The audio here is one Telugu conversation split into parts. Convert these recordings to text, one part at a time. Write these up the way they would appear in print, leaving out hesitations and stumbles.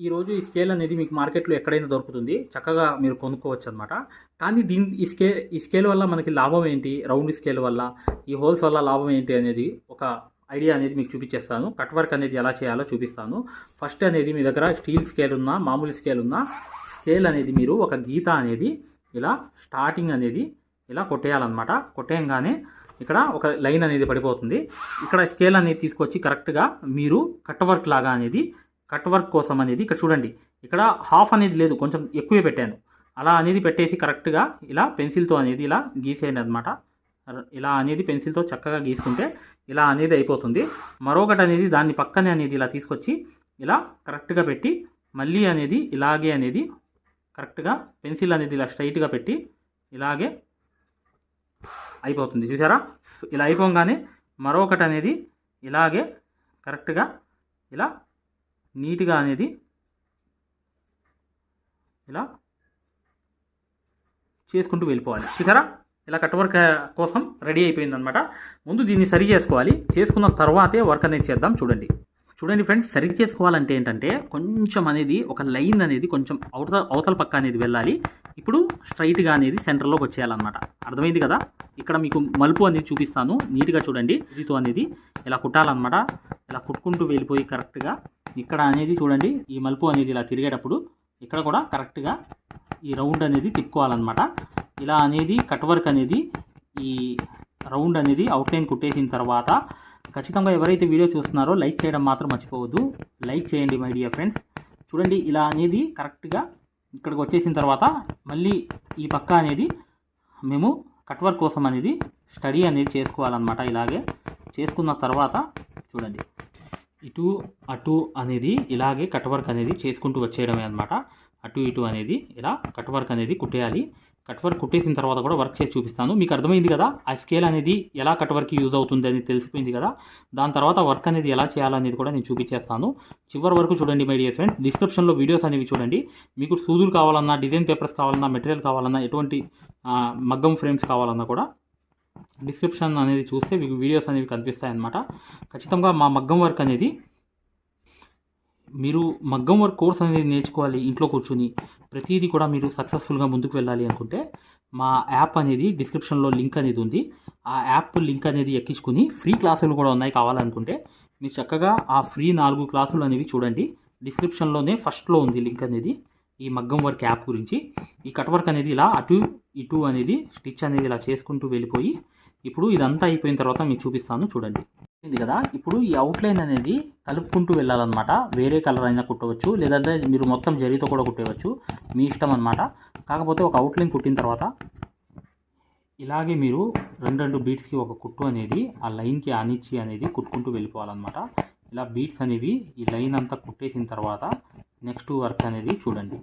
ఈరోజు ఈ స్కేల్ అనేది మీకు మార్కెట్లో ఎక్కడైనా దొరుకుతుంది. చక్కగా మీరు కొనుక్కోవచ్చనమాట. కానీ ఈ స్కేల్ వల్ల మనకి లాభం ఏంటి? రౌండ్ స్కేల్ వల్ల, ఈ హోల్స్ వల్ల లాభం ఏంటి అనేది ఒక ఐడియా అనేది మీకు చూపించేస్తాను. కట్ వర్క్ అనేది ఎలా చేయాలో చూపిస్తాను. ఫస్ట్ అనేది మీ దగ్గర స్టీల్ స్కేల్ ఉన్నా, మామూలు స్కేల్ ఉన్నా, స్కేల్ అనేది మీరు ఒక గీత అనేది ఇలా స్టార్టింగ్ అనేది ఇలా కొట్టేయాలన్నమాట. కొట్టేయంగానే ఇక్కడ ఒక లైన్ అనేది పడిపోతుంది. ఇక్కడ స్కేల్ అనేది తీసుకొచ్చి కరెక్ట్గా మీరు కట్ వర్క్ లాగా అనేది కట్ వర్క్ కోసం అనేది ఇక్కడ చూడండి, ఇక్కడ హాఫ్ అనేది లేదు, కొంచెం ఎక్కువే పెట్టాను. అలా అనేది పెట్టేసి కరెక్ట్గా ఇలా పెన్సిల్తో అనేది ఇలా గీసేయండి అనమాట. ఇలా అనేది పెన్సిల్తో చక్కగా గీసుకుంటే ఇలా అనేది అయిపోతుంది. మరొకటి అనేది దాన్ని పక్కనే అనేది ఇలా తీసుకొచ్చి ఇలా కరెక్ట్గా పెట్టి మళ్ళీ అనేది ఇలాగే అనేది కరెక్ట్గా పెన్సిల్ అనేది ఇలా స్ట్రైట్గా పెట్టి ఇలాగే అయిపోతుంది. చూసారా? ఇలా అయిపోగానే మరొకటి అనేది ఇలాగే కరెక్ట్గా ఇలా నీట్గా అనేది ఇలా చేసుకుంటూ వెళ్ళిపోవాలి. చూసారా? ఇలా కట్ వర్క్ కోసం రెడీ అయిపోయిందనమాట. ముందు దీన్ని సరి చేసుకోవాలి. చేసుకున్న తర్వాతే వర్క్ అనేది చేద్దాం. చూడండి ఫ్రెండ్స్, సరి చేసుకోవాలంటే ఏంటంటే కొంచెం అనేది ఒక లైన్ అనేది కొంచెం అవతల పక్క అనేది వెళ్ళాలి. ఇప్పుడు స్ట్రైట్గా అనేది సెంటర్లోకి వచ్చేయాలన్నమాట. అర్థమైంది కదా? ఇక్కడ మీకు మలుపు అనేది చూపిస్తాను. నీట్గా చూడండి. ఇదితో అనేది ఇలా కుట్టాలన్నమాట. ఇలా కుట్టుకుంటూ వెళ్ళిపోయి కరెక్ట్గా ఇక్కడ అనేది చూడండి, ఈ మలుపు అనేది ఇలా తిరిగేటప్పుడు ఇక్కడ కూడా కరెక్ట్గా ఈ రౌండ్ అనేది తిప్పుకోవాలన్నమాట. ఇలా అనేది కట్ వర్క్ అనేది ఈ రౌండ్ అనేది అవుట్లైన్ కుట్టేసిన తర్వాత ఖచ్చితంగా ఎవరైతే వీడియో చూస్తున్నారో లైక్ చేయడం మాత్రం మర్చిపోవద్దు. లైక్ చేయండి మై డియర్ ఫ్రెండ్స్. చూడండి, ఇలా అనేది కరెక్ట్గా ఇక్కడికి వచ్చేసిన తర్వాత మళ్ళీ ఈ పక్క అనేది మేము కట్ వర్క్ కోసం అనేది స్టడీ అనేది చేసుకోవాలన్నమాట. ఇలాగే చేసుకున్న తర్వాత చూడండి, ఇటు అటు అనేది ఇలాగే కట్ వర్క్ అనేది చేసుకుంటూ వచ్చేయడమే అనమాట. అటు ఇటు అనేది ఇలా కట్ వర్క్ అనేది కుట్టేయాలి. కట్ వర్క్ కుట్టేసిన తర్వాత కూడా వర్క్ చేసి చూపిస్తాను. మీకు అర్థమైంది కదా? ఆ స్కేల్ అనేది ఎలా కట్ వర్క్ యూజ్ అవుతుంది అనేది తెలిసిపోయింది కదా? దాని తర్వాత వర్క్ అనేది ఎలా చేయాలనేది కూడా నేను చూపించేస్తాను. చివరి వరకు చూడండి మై డియర్ ఫ్రెండ్స్. డిస్క్రిప్షన్లో వీడియోస్ అనేవి చూడండి. మీకు సూదులు కావాలన్నా, డిజైన్ పేపర్స్ కావాలన్నా, మెటీరియల్ కావాలన్నా, ఎటువంటి మగ్గం ఫ్రేమ్స్ కావాలన్నా కూడా డిస్క్రిప్షన్ అనేది చూస్తే మీకు వీడియోస్ అనేవి కనిపిస్తాయి అన్నమాట. ఖచ్చితంగా మా మగ్గం వర్క్ అనేది మీరు మగ్గం వర్క్ కోర్స్ అనేది నేర్చుకోవాలి ఇంట్లో కూర్చుని. ప్రతిదీ కూడా మీరు సక్సెస్ఫుల్గా ముందుకు వెళ్ళాలి అనుకుంటే మా యాప్ అనేది డిస్క్రిప్షన్లో లింక్ అనేది ఉంది. ఆ యాప్ లింక్ అనేది ఎక్కించుకుని ఫ్రీ క్లాసులు కూడా ఉన్నాయి. కావాలనుకుంటే మీరు చక్కగా ఆ ఫ్రీ 4 క్లాసులు అనేవి చూడండి. డిస్క్రిప్షన్లోనే ఫస్ట్లో ఉంది లింక్ అనేది ఈ మగ్గం వర్క్ యాప్ గురించి. ఈ కట్ వర్క్ అనేది ఇలా అటు ఇటు అనేది స్టిచ్ అనేది ఇలా చేసుకుంటూ వెళ్ళిపోయి ఇప్పుడు ఇదంతా అయిపోయిన తర్వాత మీకు చూపిస్తాను. చూడండి ఇది కదా. ఇప్పుడు ఈ అవుట్లైన్ అనేది కలుపుకుంటూ వెళ్ళాలన్నమాట. వేరే కలర్ అయినా కుట్టవచ్చు, లేదంటే మీరు మొత్తం జరీతో కూడా కుట్టవచ్చు, మీ ఇష్టం అనమాట. కాకపోతే ఒక అవుట్లైన్ కుట్టిన తర్వాత ఇలాగే మీరు 2 బీట్స్కి ఒక కుట్టు అనేది ఆ లైన్కి ఆనిచ్చి అనేది కుట్టుకుంటూ వెళ్ళిపోవాలన్నమాట. ఇలా బీట్స్ అనేవి ఈ లైన్ అంతా కుట్టేసిన తర్వాత నెక్స్ట్ వర్క్ అనేది చూడండి,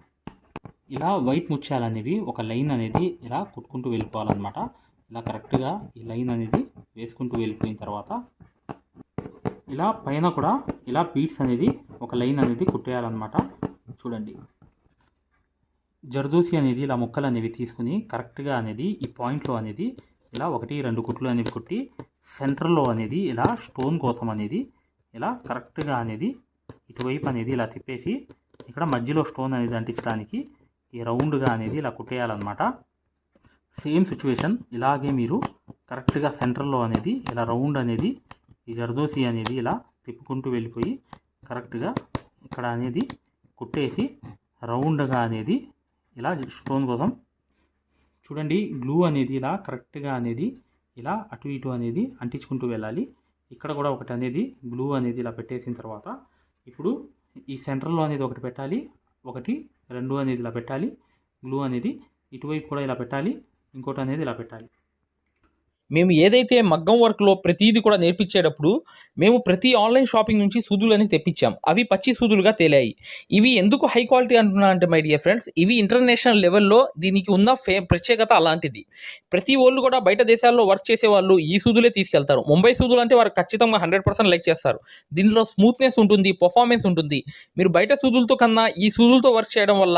ఇలా వైట్ ముత్యాలు అనేవి ఒక లైన్ అనేది ఇలా కుట్టుకుంటూ వెళ్ళిపోవాలన్నమాట. ఇలా కరెక్ట్గా ఈ లైన్ అనేది వేసుకుంటూ వెళ్ళిపోయిన తర్వాత ఇలా పైన కూడా ఇలా బీట్స్ అనేది ఒక లైన్ అనేది కుట్టేయాలన్నమాట. చూడండి, జర్దోసి అనేది ఇలా ముక్కలు అనేవి తీసుకుని కరెక్ట్గా అనేది ఈ పాయింట్లో అనేది ఇలా 1-2 కుట్లు అనేవి కుట్టి సెంటర్లో అనేది ఇలా స్టోన్ కోసం అనేది ఇలా కరెక్ట్గా అనేది ఇటువైపు అనేది ఇలా తిప్పేసి ఇక్కడ మధ్యలో స్టోన్ అనేది అంటించడానికి ఈ రౌండ్గా అనేది ఇలా కుట్టేయాలన్నమాట. సేమ్ సిచ్యువేషన్ ఇలాగే మీరు కరెక్ట్గా సెంటర్లో అనేది ఇలా రౌండ్ అనేది ఈ జర్దోసి అనేది ఇలా తిప్పుకుంటూ వెళ్ళిపోయి కరెక్ట్గా ఇక్కడ అనేది కుట్టేసి రౌండ్గా అనేది ఇలా స్టోన్ కోసం చూడండి, గ్లూ అనేది ఇలా కరెక్ట్గా అనేది ఇలా అటు ఇటు అనేది అంటించుకుంటూ వెళ్ళాలి. ఇక్కడ కూడా ఒకటి అనేది గ్లూ అనేది ఇలా పెట్టేసిన తర్వాత ఇప్పుడు ఈ సెంటర్లో అనేది ఒకటి పెట్టాలి, 1-2 అనేది ఇలా పెట్టాలి. గ్లూ అనేది ఇటువైపు కూడా ఇలా పెట్టాలి, ఇంకోటి అనేది ఇలా పెట్టాలి. మేము ఏదైతే మగ్గం వర్క్లో ప్రతిదీ కూడా నేర్పించేటప్పుడు మేము ప్రతి ఆన్లైన్ షాపింగ్ నుంచి సూదులని తెప్పించాం. అవి పచ్చి సూదులుగా తేలాయి. ఇవి ఎందుకు హై క్వాలిటీ అంటున్నా అంటే మై డియర్ ఫ్రెండ్స్, ఇవి ఇంటర్నేషనల్ లెవెల్లో దీనికి ఉన్న ప్రత్యేకత అలాంటిది. ప్రతి వాళ్ళు కూడా బయట దేశాల్లో వర్క్ చేసే వాళ్ళు ఈ సూదులే తీసుకెళ్తారు. ముంబై సూదులు అంటే వారు ఖచ్చితంగా 100% లైక్ చేస్తారు. దీనిలో స్మూత్నెస్ ఉంటుంది, పర్ఫార్మెన్స్ ఉంటుంది. మీరు బయట సూదులతో కన్నా ఈ సూదులతో వర్క్ చేయడం వల్ల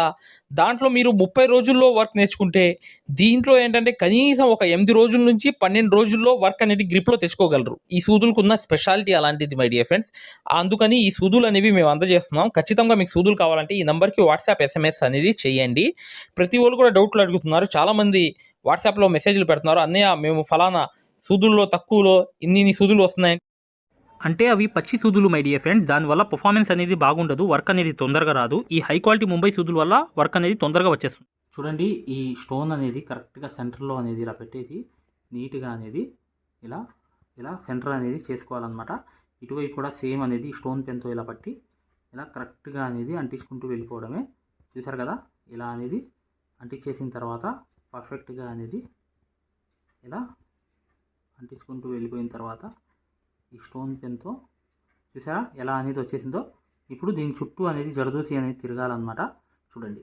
దాంట్లో మీరు 30 రోజుల్లో వర్క్ నేర్చుకుంటే దీంట్లో ఏంటంటే కనీసం ఒక 8 రోజుల నుంచి 12 12 రోజుల్లో వర్క్ అనేది గ్రిప్లో తెచ్చుకోగలరు. ఈ సూదులకు ఉన్న స్పెషాలిటీ అలాంటిది మై డియర్ ఫ్రెండ్స్. అందుకని ఈ సూదులు అనేవి మేము అందజేస్తున్నాం. ఖచ్చితంగా మీకు సూదులు కావాలంటే ఈ నెంబర్కి వాట్సాప్ SMS అనేది చేయండి. ప్రతి వాళ్ళు కూడా డౌట్లు అడుగుతున్నారు. చాలామంది వాట్సాప్లో మెసేజ్లు పెడుతున్నారు, అన్నయ్య మేము ఫలానా సూదుల్లో తక్కువలో ఇన్ని సూదులు వస్తున్నాయి. అంటే అవి పచ్చి సూదులు మై డియర్ ఫ్రెండ్స్. దానివల్ల పర్ఫార్మెన్స్ అనేది బాగుండదు, వర్క్ అనేది తొందరగా రాదు. ఈ హై క్వాలిటీ ముంబై సూదుల వల్ల వర్క్ అనేది తొందరగా వచ్చేస్తుంది. చూడండి, ఈ స్టోన్ అనేది కరెక్ట్గా సెంటర్లో అనేది ఇలా పెట్టేసి నీట్గా అనేది ఇలా ఇలా సెంటర్ అనేది చేసుకోవాలన్నమాట. ఇటువైపు కూడా సేమ్ అనేది స్టోన్ పెన్తో ఇలా పట్టి ఇలా కరెక్ట్గా అనేది అంటించుకుంటూ వెళ్ళిపోవడమే. చూసారు కదా, ఇలా అనేది అంటించేసిన తర్వాత పర్ఫెక్ట్గా అనేది ఇలా అంటించుకుంటూ వెళ్ళిపోయిన తర్వాత ఈ స్టోన్ పెన్తో చూసారా ఎలా అనేది వచ్చేసిందో. ఇప్పుడు దీని చుట్టూ అనేది జరదోసి అనేది తిరగాలన్నమాట. చూడండి,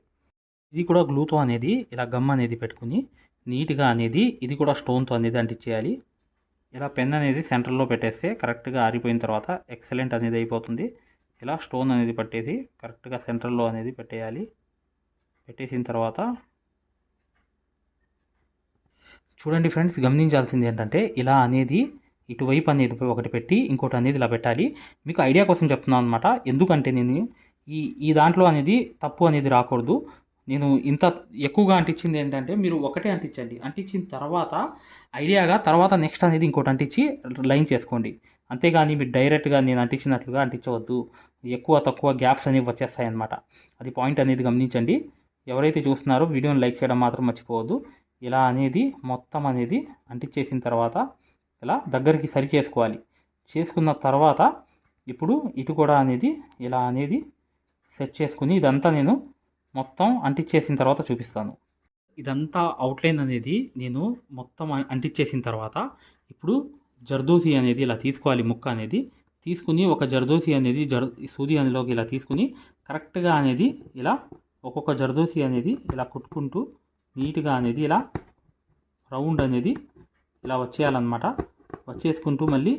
ఇది కూడా గ్లూతో అనేది ఇలా గమ్ అనేది పెట్టుకుని నీట్గా అనేది ఇది కూడా స్టోన్తో అనేది అంటించేయాలి. ఇలా పెన్ అనేది సెంటర్లో పెట్టేస్తే కరెక్ట్గా ఆరిపోయిన తర్వాత ఎక్సలెంట్ అనేది అయిపోతుంది. ఇలా స్టోన్ అనేది పట్టేసి కరెక్ట్గా సెంటర్లో అనేది పెట్టేయాలి. పెట్టేసిన తర్వాత చూడండి ఫ్రెండ్స్, గమనించాల్సింది ఏంటంటే ఇలా అనేది ఇటువైపు అనేది ఒకటి పెట్టి ఇంకోటి అనేది ఇలా పెట్టాలి. మీకు ఐడియా కోసం చెప్తున్నాను అనమాట. ఎందుకంటే నేను ఈ దాంట్లో అనేది తప్పు అనేది రాకూడదు. నేను ఇంత ఎక్కువగా అంటించింది ఏంటంటే మీరు ఒకటే అంటించండి. అంటించిన తర్వాత ఐడియాగా తర్వాత నెక్స్ట్ అనేది ఇంకోటి అంటించి లైన్ చేసుకోండి. అంతేగాని మీరు డైరెక్ట్గా నేను అంటించినట్లుగా అంటించవద్దు. ఎక్కువ తక్కువ గ్యాప్స్ అనేవి వచ్చేస్తాయి అన్నమాట. అది పాయింట్ అనేది గమనించండి. ఎవరైతే చూస్తున్నారో వీడియోని లైక్ చేయడం మాత్రం మర్చిపోవద్దు. ఇలా అనేది మొత్తం అనేది అంటించేసిన తర్వాత ఇలా దగ్గరికి సరి చేసుకోవాలి. చేసుకున్న తర్వాత ఇప్పుడు ఇటు కూడా అనేది ఇలా అనేది సెట్ చేసుకుని ఇదంతా నేను మొత్తం అంటించేసిన తర్వాత చూపిస్తాను. ఇదంతా అవుట్లైన్ అనేది నేను మొత్తం అంటించేసిన తర్వాత ఇప్పుడు జర్దోసి అనేది ఇలా తీసుకోవాలి. ముక్క అనేది తీసుకుని ఒక జర్దోసి అనేది సూది అనేలోకి ఇలా తీసుకుని కరెక్ట్గా అనేది ఇలా ఒక్కొక్క జర్దోసి అనేది ఇలా కుట్టుకుంటూ నీట్గా అనేది ఇలా రౌండ్ అనేది ఇలా వచ్చేయాలన్నమాట. వచ్చేసుకుంటూ మళ్ళీ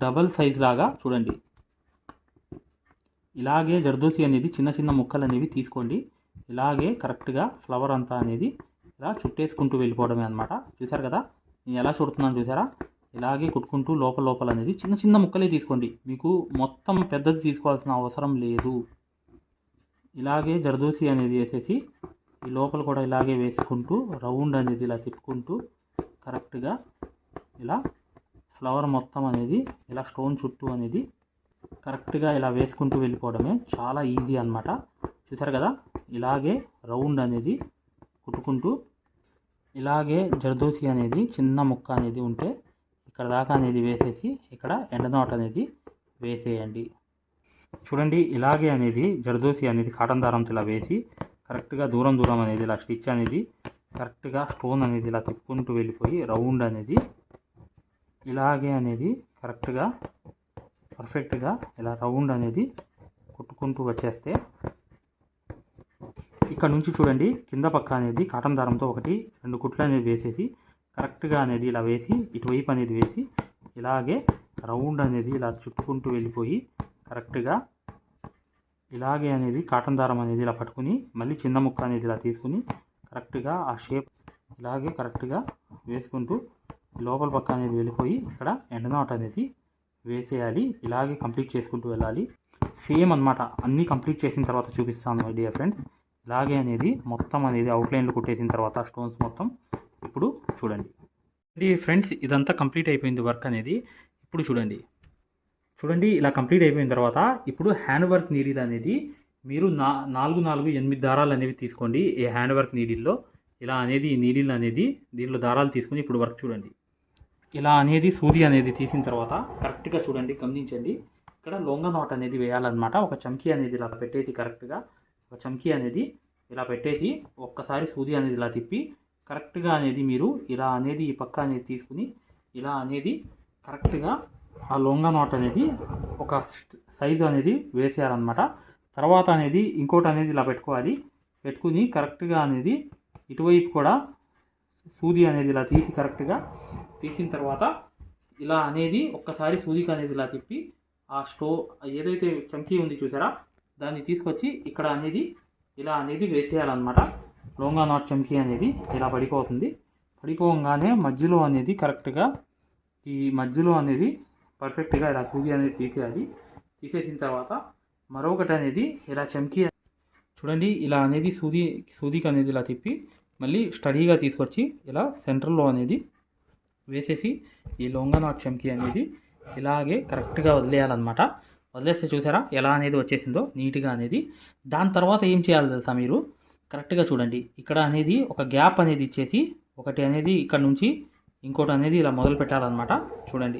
డబల్ సైజ్ లాగా చూడండి ఇలాగే జర్దోసి అనేది చిన్న చిన్న ముక్కలు అనేవి తీసుకోండి. ఇలాగే కరెక్ట్గా ఫ్లవర్ అంతా అనేది ఇలా చుట్టేసుకుంటూ వెళ్ళిపోవడమే అనమాట. చూసారు కదా నేను ఎలా చుడుతున్నాను చూసారా. ఇలాగే కుట్టుకుంటూ లోపల అనేది చిన్న చిన్న ముక్కలే తీసుకోండి. మీకు మొత్తం పెద్దది తీసుకోవాల్సిన అవసరం లేదు. ఇలాగే జర్దోసి అనేది వేసేసి ఈ లోపల కూడా ఇలాగే వేసుకుంటూ రౌండ్ అనేది ఇలా తిప్పుకుంటూ కరెక్ట్గా ఇలా ఫ్లవర్ మొత్తం అనేది ఇలా స్టోన్ చుట్టూ అనేది కరెక్ట్గా ఇలా వేసుకుంటూ వెళ్ళిపోవడమే. చాలా ఈజీ అన్నమాట. చూసారు కదా ఇలాగే రౌండ్ అనేది కుట్టుకుంటూ ఇలాగే జర్దోసి అనేది చిన్న ముక్క అనేది ఉంటే ఇక్కడ దాకా అనేది వేసేసి ఇక్కడ ఎండనోట్ అనేది వేసేయండి. చూడండి ఇలాగే అనేది జర్దోసి అనేది కాటన్ దారంతో ఇలా వేసి కరెక్ట్గా దూరం అనేది ఇలా స్టిచ్ అనేది కరెక్ట్గా స్టోన్ అనేది ఇలా తిప్పుకుంటూ వెళ్ళిపోయి రౌండ్ అనేది ఇలాగే అనేది కరెక్ట్గా పర్ఫెక్ట్గా ఇలా రౌండ్ అనేది కుట్టుకుంటూ వచ్చేస్తే ఇక్కడ నుంచి చూడండి కింద పక్క అనేది కాటన్ దారంతో 1-2 కుట్లు అనేది వేసేసి కరెక్ట్గా అనేది ఇలా వేసి ఇటువైపు అనేది వేసి ఇలాగే రౌండ్ అనేది ఇలా చుట్టుకుంటూ వెళ్ళిపోయి కరెక్ట్గా ఇలాగే అనేది కాటన్ దారం అనేది ఇలా పట్టుకుని మళ్ళీ చిన్న ముక్క అనేది ఇలా తీసుకుని కరెక్ట్గా ఆ షేప్ ఇలాగే కరెక్ట్గా వేసుకుంటూ లోపల పక్క అనేది వెళ్ళిపోయి ఇక్కడ ఎండనాట్ అనేది వేసేయాలి. ఇలాగే కంప్లీట్ చేసుకుంటూ వెళ్ళాలి. సేమ్ అన్నమాట. అన్నీ కంప్లీట్ చేసిన తర్వాత చూపిస్తాను మై డియర్ ఫ్రెండ్స్. ఇలాగే అనేది మొత్తం అనేది అవుట్లైన్లో కుట్టేసిన తర్వాత స్టోన్స్ మొత్తం ఇప్పుడు చూడండి ఫ్రెండ్స్. ఇదంతా కంప్లీట్ అయిపోయింది వర్క్ అనేది. ఇప్పుడు చూడండి ఇలా కంప్లీట్ అయిపోయిన తర్వాత ఇప్పుడు హ్యాండ్ వర్క్ నీడిల్ అనేది మీరు 4-8 దారాలు అనేవి తీసుకోండి. ఈ హ్యాండ్ వర్క్ నీడిల్లో ఇలా అనేది ఈ నీడిల్ అనేది దీనిలో దారాలు తీసుకుని ఇప్పుడు వర్క్ చూడండి. ఇలా అనేది సూది అనేది తీసిన తర్వాత కరెక్ట్గా చూడండి, గమనించండి. ఇక్కడ లొంగ నాట్ అనేది వేయాలన్నమాట. ఒక చమ్కీ అనేది ఇలా పెట్టేసి కరెక్ట్గా ఒక చమ్కీ అనేది ఇలా పెట్టేసి ఒక్కసారి సూది అనేది ఇలా తిప్పి కరెక్ట్గా అనేది మీరు ఇలా అనేది ఈ పక్క అనేది తీసుకుని ఇలా అనేది కరెక్ట్గా ఆ లొంగ నాట్ అనేది ఒక సైజు అనేది వేసేయాలన్నమాట. తర్వాత అనేది ఇంకోటి అనేది ఇలా పెట్టుకోవాలి. పెట్టుకుని కరెక్ట్గా అనేది ఇటువైపు కూడా సూది అనేది ఇలా తీసి కరెక్ట్గా తీసిన తర్వాత ఇలా అనేది ఒక్కసారి సూదికి అనేది ఇలా తిప్పి ఆ ఏదైతే చమ్కీ ఉంది చూసారా దాన్ని తీసుకొచ్చి ఇక్కడ అనేది ఇలా అనేది వేసేయాలన్నమాట. లోంగా నాట్ చమ్కీ అనేది ఇలా పడిపోతుంది. పడిపోగానే మధ్యలో అనేది కరెక్ట్గా ఈ మధ్యలో అనేది పర్ఫెక్ట్గా ఇలా సూది అనేది తీసేయాలి. తీసేసిన తర్వాత మరొకటి అనేది ఇలా చమ్కీ చూడండి, ఇలా అనేది సూదికి అనేది ఇలా తిప్పి మళ్ళీ స్టడీగా తీసుకొచ్చి ఇలా సెంటర్లో అనేది వేసేసి ఈ లొంగ నాట్ చమ్కీ అనేది ఇలాగే కరెక్ట్గా వదిలేయాలన్నమాట. వదిలేస్తే చూసారా ఎలా అనేది వచ్చేసిందో నీట్గా అనేది. దాని తర్వాత ఏం చేయాలి తెలుసా మీరు, కరెక్ట్గా చూడండి, ఇక్కడ అనేది ఒక గ్యాప్ అనేది ఇచ్చేసి ఒకటి అనేది ఇక్కడ నుంచి ఇంకోటి అనేది ఇలా మొదలు పెట్టాలన్నమాట. చూడండి,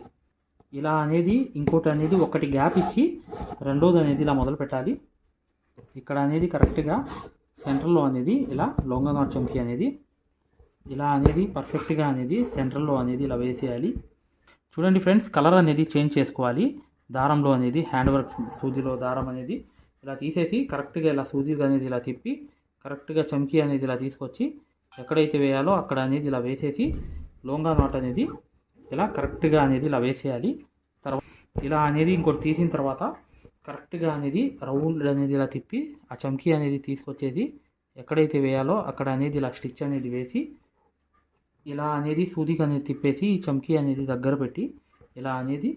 ఇలా అనేది ఇంకోటి అనేది ఒకటి గ్యాప్ ఇచ్చి రెండోది అనేది ఇలా మొదలు పెట్టాలి. ఇక్కడ అనేది కరెక్ట్గా సెంటర్లో అనేది ఇలా లొంగ నాట్ చమ్కీ అనేది ఇలా అనేది పర్ఫెక్ట్గా అనేది సెంటర్లో అనేది ఇలా వేసేయాలి. చూడండి ఫ్రెండ్స్, కలర్ అనేది చేంజ్ చేసుకోవాలి. దారంలో అనేది హ్యాండ్ వర్క్ సూదిలో దారం అనేది ఇలా తీసేసి కరెక్ట్గా ఇలా సూదిగా అనేది ఇలా తిప్పి కరెక్ట్గా చమ్కీ అనేది ఇలా తీసుకొచ్చి ఎక్కడైతే వేయాలో అక్కడ అనేది ఇలా వేసేసి లొంగ నాట్ అనేది ఇలా కరెక్ట్గా అనేది ఇలా వేసేయాలి. తర్వాత ఇలా అనేది ఇంకోటి తీసిన తర్వాత కరెక్ట్గా అనేది రౌండ్ అనేది ఇలా తిప్పి ఆ చమ్కీ అనేది తీసుకొచ్చేసి ఎక్కడైతే వేయాలో అక్కడ అనేది ఇలా స్టిచ్ అనేది వేసి ఇలా అనేది సూదికి అనేది తిప్పేసి ఈ చమ్కీ అనేది దగ్గర పెట్టి ఇలా అనేది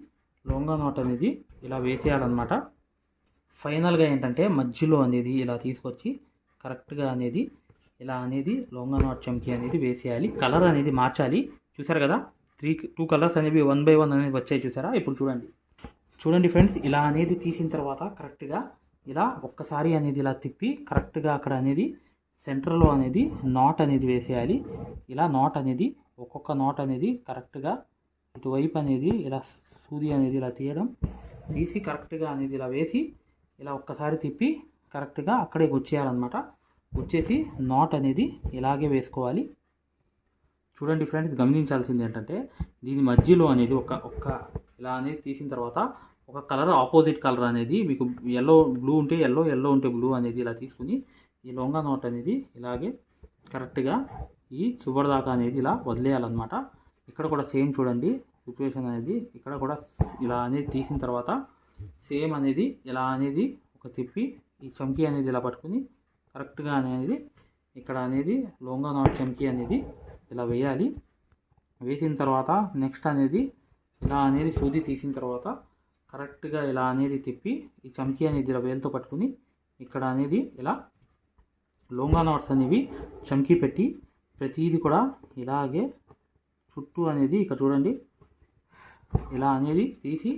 లొంగ నాట్ అనేది ఇలా వేసేయాలన్నమాట. ఫైనల్గా ఏంటంటే మధ్యలో అనేది ఇలా తీసుకొచ్చి కరెక్ట్గా అనేది ఇలా అనేది లొంగ నాట్ చమ్కీ అనేది వేసేయాలి. కలర్ అనేది మార్చాలి. చూసారు కదా, 2 కలర్స్ అనేవి 1 by 1 అనేవి వచ్చాయి చూసారా. ఇప్పుడు చూడండి ఫ్రెండ్స్, ఇలా అనేది తీసిన తర్వాత కరెక్ట్గా ఇలా ఒక్కసారి అనేది ఇలా తిప్పి కరెక్ట్గా అక్కడ అనేది సెంటర్లో అనేది నాట్ అనేది వేసేయాలి. ఇలా నాట్ అనేది ఒక్కొక్క నాట్ అనేది కరెక్ట్గా ఇటువైపు అనేది ఇలా సూది అనేది ఇలా తీసి కరెక్ట్గా అనేది ఇలా వేసి ఇలా ఒక్కసారి తిప్పి కరెక్ట్గా అక్కడే గుచ్చేయాలన్నమాట. గుచ్చేసి నాట్ అనేది ఇలాగే వేసుకోవాలి. చూడండి ఫ్రెండ్స్, గమనించాల్సింది ఏంటంటే దీని మధ్యలో అనేది ఒక్క ఇలా అనేది తీసిన తర్వాత ఒక కలర్ ఆపోజిట్ కలర్ అనేది మీకు ఎల్లో బ్లూ ఉంటే ఎల్లో ఉంటే బ్లూ అనేది ఇలా తీసుకుని ఈ లొంగ నాట్ అనేది ఇలాగే కరెక్ట్గా ఈ చివరి దాకా అనేది ఇలా వదిలేయాలన్నమాట. ఇక్కడ కూడా సేమ్ చూడండి సిచ్యువేషన్ అనేది, ఇక్కడ కూడా ఇలా అనేది తీసిన తర్వాత సేమ్ అనేది ఇలా అనేది ఒక తిప్పి ఈ చమ్కీ అనేది ఇలా పట్టుకుని కరెక్ట్గా అనేది ఇక్కడ అనేది లొంగ నాట్ చమ్కీ అనేది ఇలా వేయాలి. వేసిన తర్వాత నెక్స్ట్ అనేది ఇలా అనేది సూది తీసిన తర్వాత కరెక్ట్గా ఇలా అనేది తిప్పి ఈ చమ్కీ అనేది ఇలా వేలుతో పట్టుకుని ఇక్కడ అనేది ఇలా లొంగ నాట్స్ అనేవి చమ్కీ పెట్టి ప్రతిదీ కూడా ఇలాగే చుట్టూ అనేది ఇక్కడ చూడండి ఇలా అనేది తీసి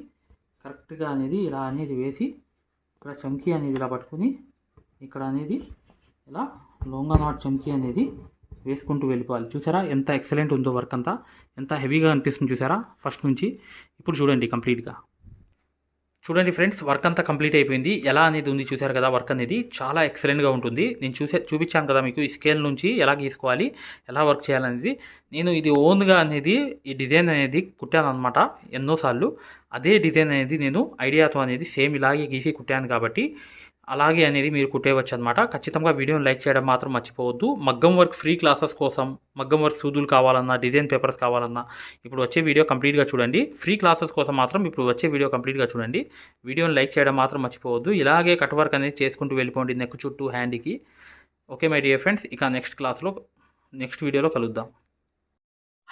కరెక్ట్గా అనేది ఇలా అనేది వేసి ఇక్కడ చమ్కీ అనేది ఇలా పట్టుకుని ఇక్కడ అనేది ఇలా లొంగ నాట్ చమ్కీ అనేది వేసుకుంటూ వెళ్ళిపోవాలి. చూసారా ఎంత ఎక్సలెంట్ ఉందో వర్క్ అంతా, ఎంత హెవీగా అనిపిస్తుంది చూసారా ఫస్ట్ నుంచి. ఇప్పుడు చూడండి కంప్లీట్గా. చూడండి ఫ్రెండ్స్, వర్క్ అంతా కంప్లీట్ అయిపోయింది. ఎలా అనేది ఉంది చూసారు కదా, వర్క్ అనేది చాలా ఎక్సలెంట్గా ఉంటుంది. నేను చూపించాను కదా మీకు ఈ స్కేల్ నుంచి ఎలా గీసుకోవాలి, ఎలా వర్క్ చేయాలనేది. నేను ఇది ఓన్గా అనేది ఈ డిజైన్ అనేది కుట్టాను అనమాట ఎన్నోసార్లు. అదే డిజైన్ అనేది నేను ఐడియాతో అనేది సేమ్ ఇలాగే గీసి కుట్టాను కాబట్టి అలాగే అనేది మీరు కుట్టేయవచ్చు అనమాట. ఖచ్చితంగా వీడియోని లైక్ చేయడం మాత్రం మర్చిపోవద్దు. మగ్గం వర్క్ ఫ్రీ క్లాసెస్ కోసం మగ్గం వర్క్ సూదులు కావాలన్నా డిజైన్ పేపర్స్ కావాలన్నా ఇప్పుడు వచ్చే వీడియో కంప్లీట్గా చూడండి. ఫ్రీ క్లాసెస్ కోసం మాత్రం ఇప్పుడు వచ్చే వీడియో కంప్లీట్గా చూడండి. వీడియోని లైక్ చేయడం మాత్రం మర్చిపోవద్దు. ఇలాగే కట్ వర్క్ అనేది చేసుకుంటూ వెళ్ళిపోండి నెక్ చుట్టూ హ్యాండ్కి. ఓకే మై డియర్ ఫ్రెండ్స్, ఇక నెక్స్ట్ వీడియోలో కలుద్దాం.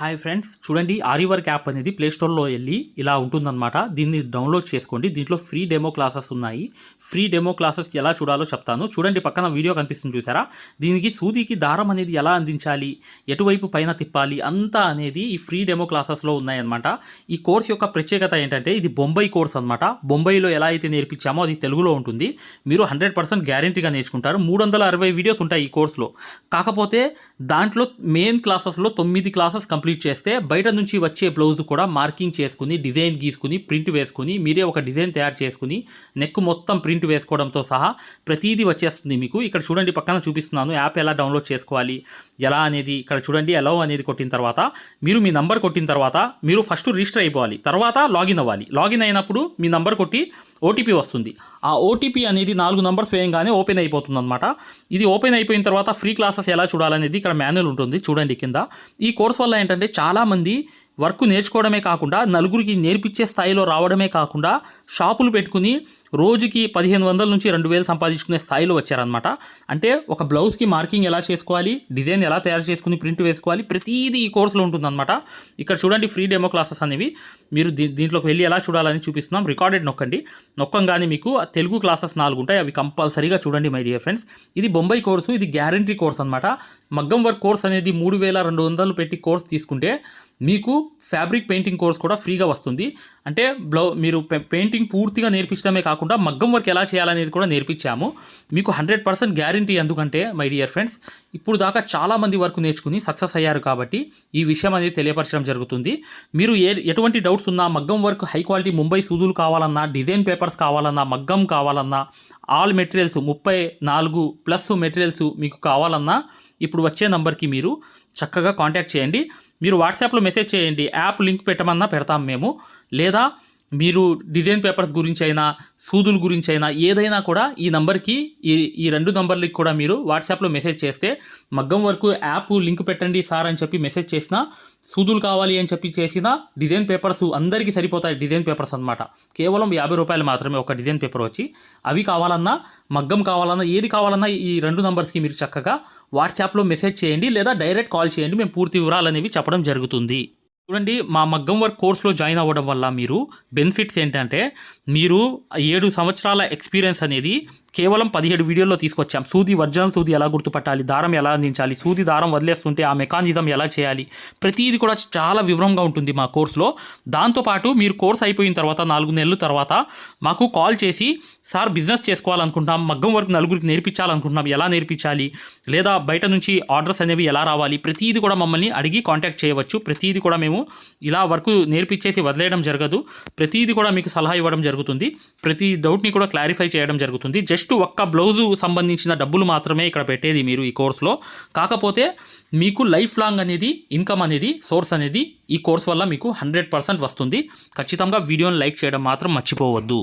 హాయ్ ఫ్రెండ్స్, చూడండి ఆరి వర్క్ యాప్ అనేది ప్లేస్టోర్లో వెళ్ళి ఇలా ఉంటుందన్నమాట. దీన్ని డౌన్లోడ్ చేసుకోండి. దీంట్లో ఫ్రీ డెమో క్లాసెస్ ఉన్నాయి. ఫ్రీ డెమో క్లాసెస్ ఎలా చూడాలో చెప్తాను. చూడండి పక్కన వీడియో కనిపిస్తుంది చూసారా, దీనికి సూదికి దారం అనేది ఎలా అందించాలి, ఎటువైపు పైన తిప్పాలి అంతా అనేది ఈ ఫ్రీ డెమో క్లాసెస్లో ఉన్నాయన్నమాట. ఈ కోర్స్ యొక్క ప్రత్యేకత ఏంటంటే ఇది బొంబాయి కోర్స్ అనమాట. బొంబాయిలో ఎలా అయితే నేర్పించామో అది తెలుగులో ఉంటుంది. మీరు 100% గ్యారంటీగా నేర్చుకుంటారు. 360 వీడియోస్ ఉంటాయి ఈ కోర్సులో. కాకపోతే దాంట్లో మెయిన్ క్లాసెస్లో 9 క్లాసెస్ కంప్లీట్ చేస్తే బయట నుంచి వచ్చే బ్లౌజ్ కూడా మార్కింగ్ చేసుకుని డిజైన్ గీసుకుని ప్రింట్ వేసుకుని మీరే ఒక డిజైన్ తయారు చేసుకుని నెక్ మొత్తం ప్రింట్ వేసుకోవడంతో సహా ప్రతిదీ వచ్చేస్తుంది మీకు. ఇక్కడ చూడండి పక్కన చూపిస్తున్నాను యాప్ ఎలా డౌన్లోడ్ చేసుకోవాలి ఎలా అనేది. ఇక్కడ చూడండి అలౌ అనేది కొట్టిన తర్వాత మీరు మీ నంబర్ కొట్టిన తర్వాత మీరు ఫస్ట్ రిజిస్టర్ అయిపోవాలి, తర్వాత లాగిన్ అవ్వాలి. లాగిన్ అయినప్పుడు మీ నంబర్ కొట్టి ఓటీపీ వస్తుంది. ఆ ఓటీపీ అనేది 4 నంబర్స్ వేయంగానే ఓపెన్ అయిపోతుంది అనమాట. ఇది ఓపెన్ అయిపోయిన తర్వాత ఫ్రీ క్లాసెస్ ఎలా చూడాలనేది ఇక్కడ మాన్యువల్ ఉంటుంది చూడండి కింద. ఈ కోర్స్ వల్ల ఏంటంటే చాలామంది వర్క్ నేర్చుకోవడమే కాకుండా నలుగురికి నేర్పించే స్థాయిలో రావడమే కాకుండా షాపులు పెట్టుకుని రోజుకి 1500 నుంచి 2000 సంపాదించుకునే స్థాయిలో వచ్చారనమాట. అంటే ఒక బ్లౌజ్కి మార్కింగ్ ఎలా చేసుకోవాలి, డిజైన్ ఎలా తయారు చేసుకుని ప్రింట్ వేసుకోవాలి, ప్రతిదీ ఈ కోర్సులో ఉంటుందన్నమాట. ఇక్కడ చూడండి ఫ్రీ డెమో క్లాసెస్ అనేవి మీరు దీంట్లోకి వెళ్ళి ఎలా చూడాలని చూపిస్తున్నాం. రికార్డెడ్ నొక్కంగానే మీకు తెలుగు క్లాసెస్ 4 ఉంటాయి. అవి కంపల్సరీగా చూడండి మై డియర్ ఫ్రెండ్స్. ఇది బొంబాయి కోర్సు, ఇది గ్యారంటీ కోర్స్ అనమాట. మగ్గం వర్క్ కోర్స్ అనేది 3200 పెట్టి కోర్స్ తీసుకుంటే మీకు ఫ్యాబ్రిక్ పెయింటింగ్ కోర్స్ కూడా ఫ్రీగా వస్తుంది. అంటే మీరు పెయింటింగ్ పూర్తిగా నేర్పించడమే కాకుండా మగ్గం వర్క్ ఎలా చేయాలనేది కూడా నేర్పించాము. మీకు 100% గ్యారంటీ. ఎందుకంటే మై డియర్ ఫ్రెండ్స్, ఇప్పుడు దాకా చాలామంది వర్క్ నేర్చుకుని సక్సెస్ అయ్యారు కాబట్టి ఈ విషయం అనేది తెలియపరచడం జరుగుతుంది. మీరు ఎటువంటి డౌట్స్ ఉన్నా, మగ్గం వర్క్ హై క్వాలిటీ ముంబై సూదులు కావాలన్నా, డిజైన్ పేపర్స్ కావాలన్నా, మగ్గం కావాలన్నా, ఆల్ మెటీరియల్స్ 34+ మెటీరియల్స్ మీకు కావాలన్నా ఇప్పుడు వచ్చే నంబర్కి మీరు చక్కగా కాంటాక్ట్ చేయండి. మీరు వాట్సాప్లో మెసేజ్ చేయండి, యాప్ లింక్ పెట్టమన్నా పెడతాం మేము. లేదా మీరు డిజైన్ పేపర్స్ గురించి అయినా, సూదుల గురించి అయినా ఏదైనా కూడా ఈ నంబర్కి, ఈ 2 నంబర్లకి కూడా మీరు వాట్సాప్లో మెసేజ్ చేస్తే మగ్గం వరకు యాప్ లింక్ పెట్టండి సార్ అని చెప్పి మెసేజ్ చేసినా, సూదులు కావాలి అని చెప్పి చేసినా, డిజైన్ పేపర్స్ అందరికీ సరిపోతాయి. డిజైన్ పేపర్స్ అనమాట కేవలం 50 రూపాయలు మాత్రమే ఒక డిజైన్ పేపర్ వచ్చి. అవి కావాలన్నా, మగ్గం కావాలన్నా, ఏది కావాలన్నా ఈ 2 నంబర్స్కి మీరు చక్కగా వాట్సాప్లో మెసేజ్ చేయండి లేదా డైరెక్ట్ కాల్ చేయండి. మేము పూర్తి వివరాలు అనేవి చెప్పడం జరుగుతుంది. చూడండి, మా మగ్గం వర్క్ కోర్స్లో జాయిన్ అవ్వడం వల్ల మీరు బెనిఫిట్స్ ఏంటంటే, మీరు 7 సంవత్సరాల ఎక్స్పీరియన్స్ అనేది కేవలం 17 వీడియోల్లో తీసుకొచ్చాం. ఒరిజినల్ సూది ఎలా గుర్తుపట్టాలి, దారం ఎలా అందించాలి, సూది దారం వదిలేస్తుంటే ఆ మెకానిజం ఎలా చేయాలి, ప్రతిదీ కూడా చాలా వివరంగా ఉంటుంది మా కోర్సులో. దాంతోపాటు మీరు కోర్స్ అయిపోయిన తర్వాత 4 నెలల తర్వాత మాకు కాల్ చేసి, సార్ బిజినెస్ చేసుకోవాలనుకుంటున్నాం, మగ్గం వర్క్ నలుగురికి నేర్పించాలనుకుంటున్నాం, ఎలా నేర్పించాలి, లేదా బయట నుంచి ఆర్డర్స్ అనేవి ఎలా రావాలి, ప్రతిదీ కూడా మమ్మల్ని అడిగి కాంటాక్ట్ చేయవచ్చు. ప్రతిదీ కూడా మేము ఇలా వర్క్ నేర్పించేసి వదిలేయడం జరగదు. ప్రతిదీ కూడా మీకు సలహా ఇవ్వడం జరుగుతుంది. ప్రతి డౌట్ని కూడా క్లారిఫై చేయడం జరుగుతుంది. జస్ట్ ఒక్క బ్లౌజు సంబంధించిన డబ్బులు మాత్రమే ఇక్కడ పెట్టేది మీరు ఈ కోర్సులో. కాకపోతే మీకు లైఫ్ లాంగ్ అనేది ఇన్కమ్ అనేది, సోర్స్ అనేది ఈ కోర్స్ వల్ల మీకు 100% వస్తుంది. ఖచ్చితంగా వీడియోని లైక్ చేయడం మాత్రం మర్చిపోవద్దు.